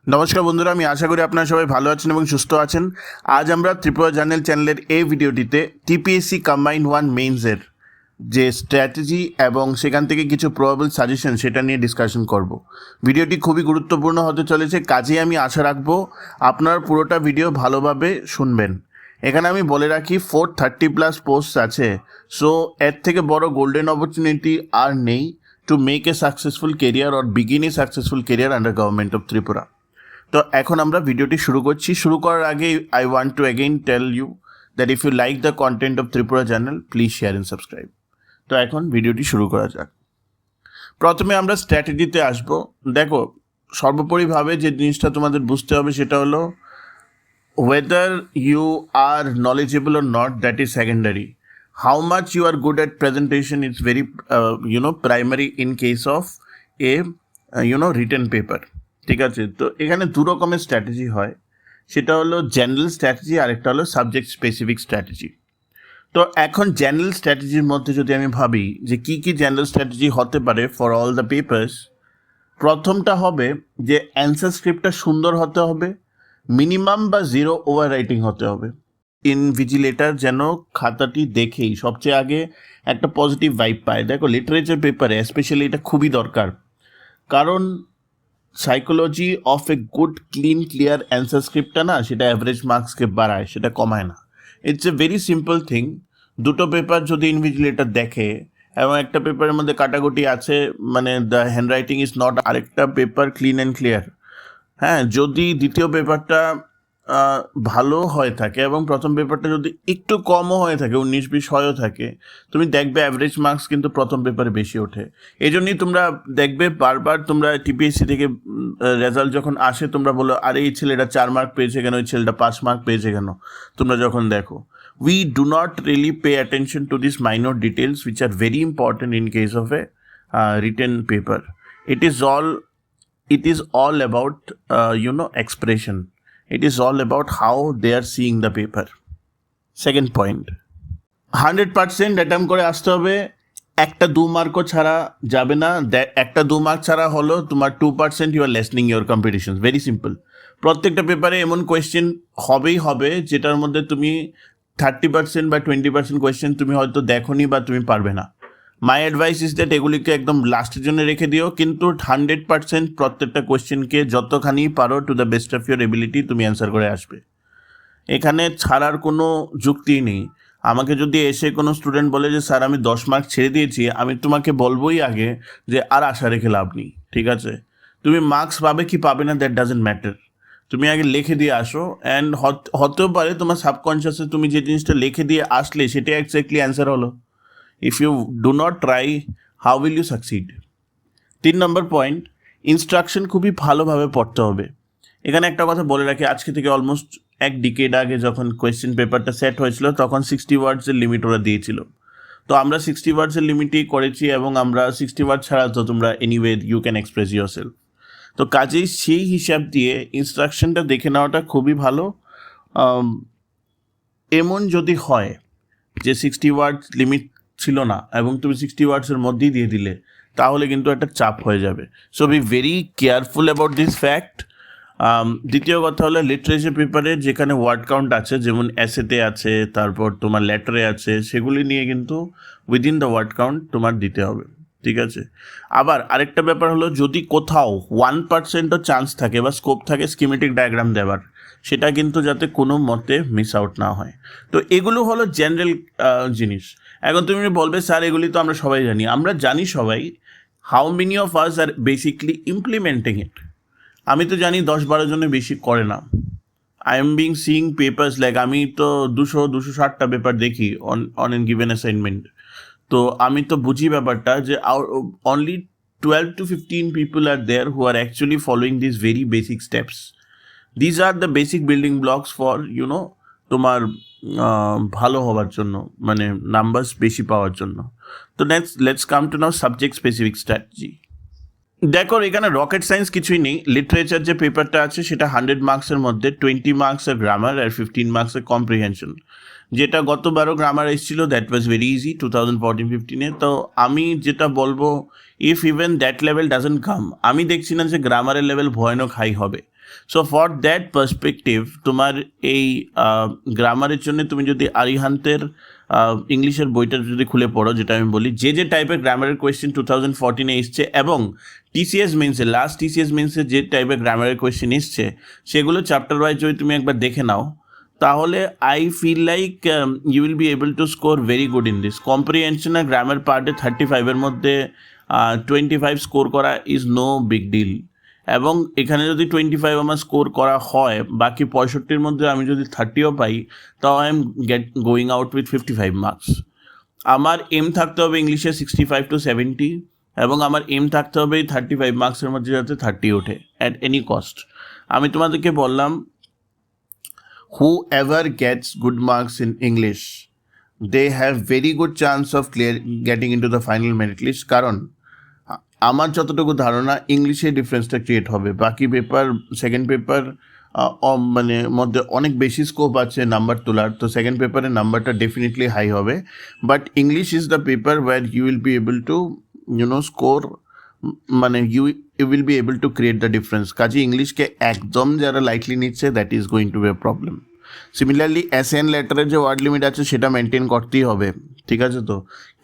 নমস্কার বন্ধুরা, আমি আশা করি আপনারা সবাই ভালো আছেন এবং সুস্থ আছেন। আজ আমরা ত্রিপুরা জার্নাল চ্যানেলের এই ভিডিওটিতে টিপিএসসি কম্বাইন্ড 1 মেইনসের যে স্ট্র্যাটেজি এবং সেখান থেকে কিছু প্রবাবল সাজেশন সেটা নিয়ে ডিসকাশন করব। ভিডিওটি খুবই গুরুত্বপূর্ণ হতে চলেছে, কাজেই আমি আশা রাখবো আপনারা পুরোটা ভিডিও ভালোভাবে শুনবেন। এখানে আমি বলে রাখি 430+ পোস্ট আছে, সো এর থেকে বড় গোল্ডেন অপরচুনিটি আর নেই to make a successful career or begin a successful career under government of Tripura. তো এখন আমরা ভিডিওটি শুরু করছি। শুরু করার আগে I want to again tell you that if you like the content of Tripura channel, please share and subscribe. তো এখন ভিডিওটি শুরু করা যাক। প্রথমে আমরা স্ট্র্যাটেজিতে আসব। দেখো, সর্বোপরিভাবে যে জিনিসটা তোমাদের বুঝতে হবে সেটা হলো whether you are knowledgeable or not, that is secondary. How much you are good at presentation is very primary in case of a written paper. ঠিক আছে, তো এখানে দু রকমের স্ট্র্যাটেজি হয়, সেটা হলো জেনারেল স্ট্র্যাটেজি আর একটা হলো সাবজেক্ট স্পেসিফিক স্ট্র্যাটেজি। তো এখন জেনারেল স্ট্র্যাটেজির মধ্যে যদি আমি ভাবি যে কী কী জেনারেল স্ট্র্যাটেজি হতে পারে ফর অল দ্য পেপার্স, প্রথমটা হবে যে অ্যান্সার স্ক্রিপ্টটা সুন্দর হতে হবে, মিনিমাম বা জিরো ওভার রাইটিং হতে হবে। ইনভিজিলেটার যেন খাতাটি দেখেই সবচেয়ে আগে একটা পজিটিভ ভাইব পায়। দেখো, লিটারেচার পেপারে স্পেশালি এটা খুবই দরকার, কারণ psychology of a good clean clear answer স্ক্রিপ্টটা না, সেটা অ্যাভারেজ মার্কসকে বাড়ায়, সেটা কমায় না। It's a very simple thing. দুটো পেপার যদি ইনভিজিলেটার দেখে এবং একটা পেপারের মধ্যে কাটাকুটি আছে, মানে দ্য হ্যান্ডরাইটিং ইজ নট, আরেকটা পেপার ক্লিন অ্যান্ড ক্লিয়ার, হ্যাঁ, যদি দ্বিতীয় পেপারটা ভালো হয়ে থাকে এবং প্রথম পেপারটা যদি একটু কমও হয়ে থাকে, 19-20 হয়েও থাকে, তুমি দেখবে অ্যাভারেজ মার্কস কিন্তু প্রথম পেপারে বেশি ওঠে। এই জন্যই তোমরা দেখবে বারবার তোমরা টিপিএসসি থেকে রেজাল্ট যখন আসে তোমরা বলো, আরে এই ছেলেটা 4 মার্ক পেয়েছে কেন, ওই ছেলেটা 5 মার্ক পেয়েছে কেন। তোমরা যখন দেখো, we do not really pay attention to these minor details which are very important in case of a written paper. It is all about expression. It is all about how they are seeing the paper. Second point, 100% attempt করে আসতে হবে। একটা 2 মার্কও ছাড়া যাবে না। একটা 2 mark ছাড়া হলো তোমার 2% you are lessening your competition. Very simple. প্রত্যেকটা পেপারে এমন কোয়েশ্চেন হবেই হবে যেটার মধ্যে তুমি 30% বা 20% কোয়েশ্চেন তুমি হয়তো দেখোনি বা তুমি পারবে না। মাই অ্যাডভাইস ইজ দ্যাট এগুলিকে একদম লাস্টের জন্য রেখে দিও, কিন্তু 100% প্রত্যেকটা কোয়েশ্চেনকে যতখানি পারো to the best of your ability তুমি অ্যান্সার করে আসবে। এখানে ছাড়ার কোনো যুক্তি নেই। আমাকে যদি এসে কোনো স্টুডেন্ট বলে যে স্যার আমি 10 মার্ক ছেড়ে দিয়েছি, আমি তোমাকে বলবোই আগে যে আর আশা রেখে লাভ নেই। ঠিক আছে, তুমি মার্কস পাবে কি পাবে না, দ্যাট ডাজেন্ট ম্যাটার। তুমি আগে লিখে দিয়ে আসো, অ্যান্ড হতেও পারে তোমার সাবকনশিয়াসে তুমি যে জিনিসটা লিখে দিয়ে আসলে সেটাই এক্স্যাক্টলি অ্যান্সার হলো। If you do not try, how will you succeed? 3 number point, instruction খুবই ভালোভাবে পড়তে হবে। এখানে একটা কথা বলে রাখি, আজকে থেকে অলমোস্ট 1 ডিকেড আগে যখন কোয়েশ্চেন পেপারটা সেট হয়েছিল তখন 60 ওয়ার্ডসের লিমিট ওরা দিয়েছিল। তো আমরা 60 ওয়ার্ডসের লিমিটেই করেছি, এবং আমরা 60 ওয়ার্ড ছাড়া তো তোমরা anyway you can express yourself. তো কাজেই সেই হিসাব দিয়ে ইনস্ট্রাকশনটা দেখে নেওয়াটা খুবই ভালো। এমন যদি হয় যে 60 ওয়ার্ডস লিমিট ছিল না এবং তুমি 60 ওয়ার্ডসের মধ্যেই দিয়ে দিলে, তাহলে কিন্তু একটা চাপ হয়ে যাবে। So be very careful about this fact. দ্বিতীয় কথা হলো লিটারেচার পেপারে যেখানে ওয়ার্ড কাউন্ট আছে, যেমন এসেতে আছে, তারপর তোমার লেটারে আছে, সেগুলি নিয়ে কিন্তু উইদিন দ্য ওয়ার্ড কাউন্ট তোমার দিতে হবে। ঠিক আছে, আবার আরেকটা ব্যাপার হলো, যদি কোথাও 1%ও চান্স থাকে বা স্কোপ থাকে স্কিমেটিক ডায়াগ্রাম দেওয়ার, সেটা কিন্তু যাতে কোনো মতে মিস আউট না হয়। তো এগুলো হলো জেনারেল জিনিস। এখন তুমি বলবে স্যার এগুলি তো আমরা সবাই জানি। আমরা জানি সবাই, how many of us are basically implementing it? আমি তো জানি 10-12 জনের বেশি করে না। I am being seeing papers like, আমি তো 260টা পেপার দেখি অন এন গিভেন অ্যাসাইনমেন্ট। তো আমি তো বুঝি ব্যাপারটা যে only 12-15 people are there who are actually following this very basic steps. These are the basic building blocks for তোমার ভালো হওয়ার জন্য, মানে নাম্বারস বেশি পাওয়ার জন্য। তো let's come to now subject specific strategy. দেখো এখানে রকেট সায়েন্স কিছুই নেই। লিটারেচার যে পেপারটা আছে সেটা 100 মার্কসের মধ্যে 20 মার্কসের গ্রামার আর 15 মার্কসের কম্প্রিহেনশন। যেটা গতবারও গ্রামার এসেছিল, দ্যাট ওয়াজ ভেরি ইজি 2014-15-এ। তো আমি যেটা বলবো, if even that level doesn't come, আমি দেখছি না যে গ্রামারের লেভেল ভয়ানক হাই হবে। সো ফর দ্যাট পার্সপেক্টিভ তোমার এই গ্রামারের জন্য তুমি যদি আরিহান্তের ইংলিশের বইটা যদি খুলে পড়ো, যেটা আমি বলি, যে টাইপের গ্রামারের কোয়েশ্চেন 2014-এ এসছে এবং টিসিএস মেন্সে লাস্ট টিসিএস মেন্সে যে টাইপের গ্রামারের কোয়েশ্চেন এসছে সেগুলো চ্যাপ্টার ওয়াইজ যদি তুমি একবার দেখে নাও, তাহলে I feel like you will be able to score very good in this. Comprehension আর গ্রামার পার্টে 35-এর মধ্যে 25 স্কোর করা ইজ নো বিগ ডিল। এবং এখানে যদি 25 আমার স্কোর করা হয়, বাকি 65-র মধ্যে আমি যদি 30ও পাই, তাও I am going out with 55 marks. আমার এম থাকতে হবে ইংলিশে 65 to 70, এবং আমার এম থাকতে হবে 35 মার্কসের মধ্যে যাতে 30 ওঠে অ্যাট এনি কস্ট। আমি তোমাদেরকে বললাম, whoever gets good marks in English, they have very good chance of getting into the final merit list, কারণ আমার যতটুকু ধারণা ইংলিশে ডিফারেন্সটা ক্রিয়েট হবে। বাকি পেপার, সেকেন্ড পেপার মানে মধ্যে অনেক বেশি স্কোপ আছে নাম্বার তোলার, তো সেকেন্ড পেপারের নাম্বারটা ডেফিনেটলি হাই হবে। But English is the paper where you will be able to score, মানে you will be able to create the difference. কাজে ইংলিশকে একদম যারা লাইটলি নিচ্ছে, that is going to be a problem. Similarly এসএন লেটারের যে ওয়ার্ড লিমিট আছে সেটা মেনটেন করতেই হবে, ঠিক আছে? তো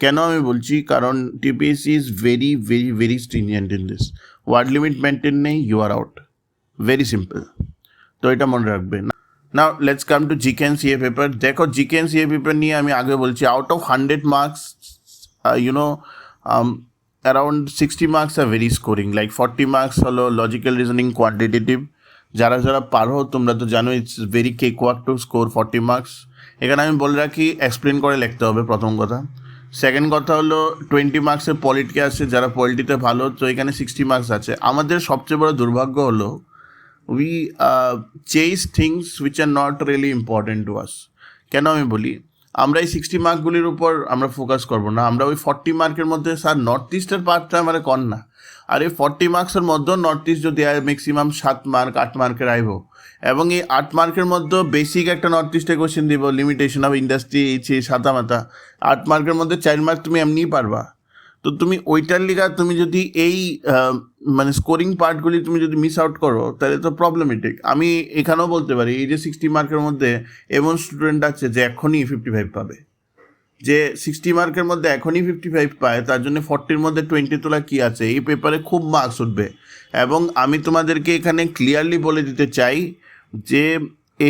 কেন আমি বলছি, কারণ TPSC is very very very stringent in this. Word limit maintain নেই, you are out, very simple. তো এটা মনে রাখবে। Now let's come to GK and CA paper. দেখো জিকে এন্ড সিএ পেপার নিয়ে আমি আগে বলছি, out of 100 marks around 60 marks are very scoring. Like 40 marks হলো লজিক্যাল রিজনিং, কোয়ান্টিটেটিভ। যারা যারা পারো তোমরা তো জানো, it's very cake work two score 40 marks. এখানে আমি বলে রাখি, এক্সপ্লেন করে লিখতে হবে প্রথম কথা। সেকেন্ড কথা হলো 20 মার্কসের পলিটি আছে, যারা পলিটিতে ভালো, তো এখানে 60 মার্কস আছে। আমাদের সবচেয়ে বড় দুর্ভাগ্য হলো we chase things which are not really important to us. কেন আমি বলি, আমরা এই 60 মার্কগুলির উপর আমরা ফোকাস করবো না, আমরা ওই 40 মার্কের মধ্যে স্যার নর্থ ইস্টের পার্টটা আমার কর না। আর এই 40 মার্কসের মধ্যেও নর্থ ইস্ট যদি আয় ম্যাক্সিমাম 7 মার্ক 8 মার্কের আইব, এবং এই 8 মার্কের মধ্যে বেসিক একটা নর্থ ইস্টে কোয়েশ্চেন দিব, লিমিটেশন অফ ইন্ডাস্ট্রি, এই সাতা মাতা। 8 মার্কের মধ্যে 4 মার্ক তুমি এমনিই পারবা। তো তুমি ওইটার লিগা তুমি যদি এই মানে স্কোরিং পার্টগুলি তুমি যদি মিস আউট করো, তাহলে তো প্রবলেমেটিক। আমি এখানেও বলতে পারি, এই যে 60 মার্কের মধ্যে এমন স্টুডেন্ট আছে যে এখনই 55 পাবে, যে 60 মার্কের মধ্যে এখনই 55 পায়, তার জন্য 40-র মধ্যে 20 তোলা কি আছে, এই পেপারে খুব মার্কস উঠবে। এবং আমি তোমাদেরকে এখানে ক্লিয়ারলি বলে দিতে চাই যে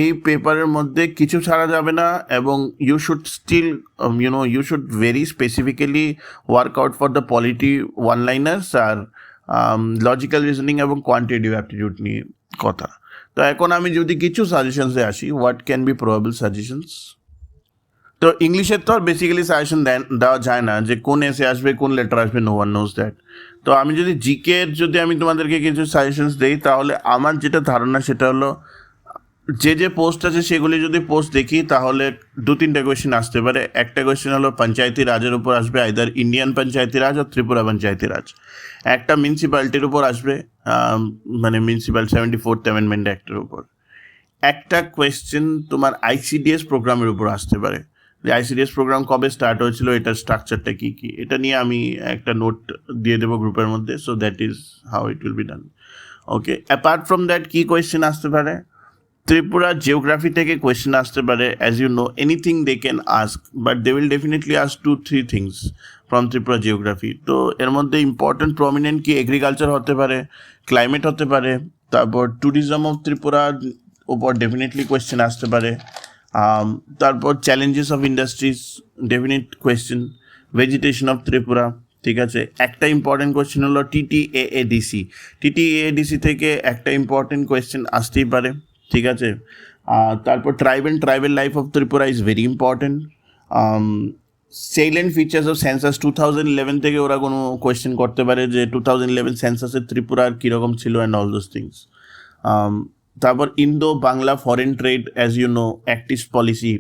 এই পেপারের মধ্যে কিছু ছাড়া যাবে না, এবং you should still you should very specifically work out for the polity one liners আর লজিক্যাল রিজনিং এবং কোয়ান্টিটেটিভ অ্যাপটিটিউড নিয়ে কথা। তো এখন আমি যদি কিছু সাজেশনসে আসি, what can be probable suggestions. তো ইংলিশের তো আর বেসিক্যালি সাজেশন দেওয়া যায় না যে কোন এসে আসবে, কোন লেটার আসবে, নো ওয়ান নোজ দ্যাট। তো আমি যদি জিকের যদি আমি তোমাদেরকে কিছু সাজেশনস দিই, তাহলে আমার যেটা ধারণা সেটা হলো, যে পোস্ট আছে সেগুলি যদি পোস্ট দেখি, তাহলে 2-3টা কোয়েশ্চেন আসতে পারে। একটা কোয়েশ্চেন হলো পঞ্চায়েতি রাজের উপর আসবে, আইদার ইন্ডিয়ান পঞ্চায়েতি রাজ আর ত্রিপুরা পঞ্চায়েতি রাজ। একটা মিউনিসিপ্যালিটির উপর আসবে, মানে মিউনিসিপ্যাল 74th অ্যামেন্ডমেন্ট অ্যাক্টের উপর। একটা কোয়েশ্চেন তোমার আইসিডিএস প্রোগ্রামের উপর আসতে পারে, যে আইসিডিএস প্রোগ্রাম কবে স্টার্ট হয়েছিল, এটার স্ট্রাকচারটা কী কী, এটা নিয়ে আমি একটা নোট দিয়ে দেবো গ্রুপের মধ্যে। So that is how it will be done. Okay, apart from that কী কোয়েশ্চেন আসতে পারে, ত্রিপুরা জিওগ্রাফি থেকে কোয়েশ্চেন আসতে পারে। As you know, anything they can ask, but they will definitely ask 2-3 things from Tripura geography. তো এর মধ্যে ইম্পর্টেন্ট প্রমিনেন্ট কি, এগ্রিকালচার হতে পারে, ক্লাইমেট হতে পারে, তারপর ট্যুরিজম অফ ত্রিপুরার উপর ডেফিনেটলি কোয়েশ্চেন আসতে পারে, তারপর challenges of industries definite question, vegetation of Tripura, ঠিক আছে। একটা ইম্পর্টেন্ট কোয়েশ্চেন হলো টিটিএএডিসি। টিটিএএডিসি থেকে একটা ইম্পর্টেন্ট কোয়েশ্চেন আসতেই পারে, ঠিক আছে। তারপর tribal life of Tripura is very important. Salient features of census 2011 থেকে ওরা কোনো কোয়েশ্চেন করতে পারে যে 2011 সেন্সাসের ত্রিপুরার কীরকম ছিল অ্যান্ড অল দোজ থিংস। তারপর Indo Bangla foreign trade, as you know, act east policy,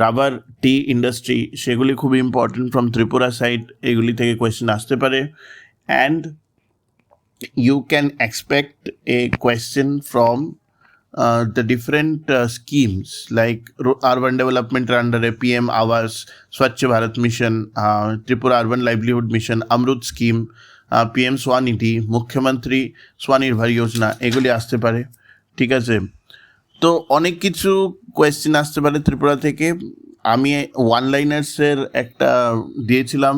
rubber tea industry, সেগুলি খুবই ইম্পর্টেন্ট ফ্রম ত্রিপুরা সাইড, এগুলি থেকে কোয়েশ্চেন আসতে পারে। And you can expect a question from the different schemes like urban development under a PM Awas, Swachh Bharat Mission, Tripura Urban Livelihood Mission, Amrut Scheme, PM Swanidhi, মুখ্যমন্ত্রী স্বনির্ভর যোজনা, এগুলি আসতে পারে। ঠিক আছে, তো অনেক কিছু কোয়েশ্চেন আসতে পারে ত্রিপুরা থেকে। আমি ওয়ান লাইনার্সের একটা দিয়েছিলাম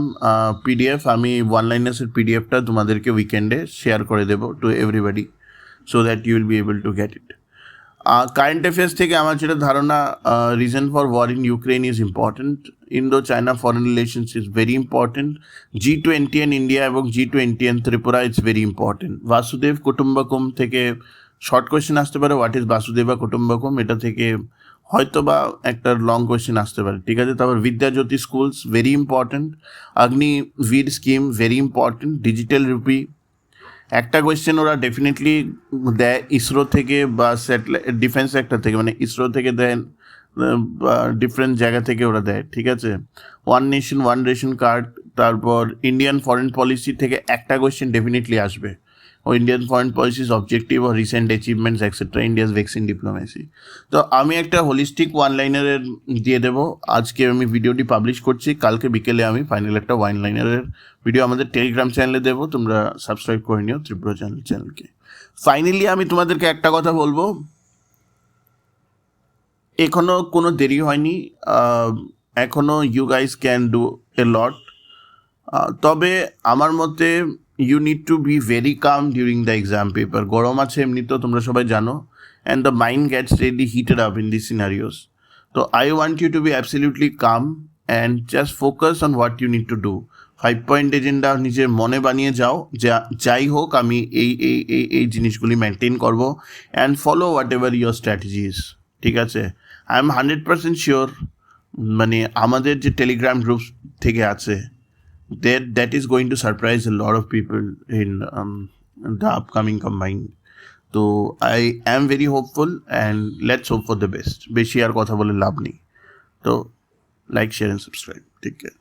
পিডিএফ, আমি ওয়ান লাইনার্সের পিডিএফটা তোমাদেরকে উইকেন্ডে শেয়ার করে দেবো to everybody, so that you will be able to get it. Current affairs থেকে আমার যেটা ধারণা, reason for war in Ukraine is important, Indo China foreign relations is very important, G20 and India এবং G20 and Tripura is very important. বাসুদেব কুটুম্বকম থেকে short question আসতে পারে, হোয়াট ইজ বাসুদেবা কুটুম্বকম, এটা থেকে হয়তো বা একটা লং কোয়েশ্চেন আসতে পারে। ঠিক আছে, তারপর Vidyajyoti schools very important, Agniveer scheme very important, digital rupee একটা কোয়েশ্চেন ওরা ডেফিনেটলি দেয় ইসরো থেকে বা স্যাটেলাইট ডিফেন্স সেক্টর থেকে, মানে ইসরো থেকে দেন বা ডিফারেন্ট জায়গা থেকে ওরা দেয়। ঠিক আছে, one nation one ration card, তারপর ইন্ডিয়ান ফরেন পলিসি থেকে একটা কোয়েশ্চেন ডেফিনেটলি আসবে, ও ইন্ডিয়ান ফরেন পলিসিস অবজেক্টিভ ও recent achievements etcetera, India's vaccine diplomacy. তো আমি একটা হোলিস্টিক ওয়ান লাইনারের দিয়ে দেবো। আজকে আমি ভিডিওটি পাবলিশ করছি, কালকে বিকেলে আমি ফাইনাল একটা ওয়ান লাইনারের ভিডিও আমাদের টেলিগ্রাম চ্যানেলে দেবো, তোমরা সাবস্ক্রাইব করে নিও ত্রিপুরা চ্যানেলকে। ফাইনালি আমি তোমাদেরকে একটা কথা বলবো, এখনও কোনো দেরি হয়নি, এখনও you guys can do a lot. তবে আমার মতে you need to be very calm during the exam paper. গরম আছে এমনিতেও, তোমরা সবাই জানো, and the mind gets ready heated up in this scenarios. তো I want you to be absolutely calm and just focus on what you need to do. 5 point agenda নিজের মনে বানিয়ে যাও, যাই হোক আমি এই জিনিসগুলি মেনটেন করবো, and follow what ever your strategies. ঠিক আছে, আই এম 100% শিওর, মানে আমাদের যে টেলিগ্রাম গ্রুপ থেকে আছে, that is going to surprise a lot of people in the upcoming combine. So I am very hopeful and let's hope for the best. বেশি আর কথা বলে লাভ নেই। তো like, share and subscribe. Take care.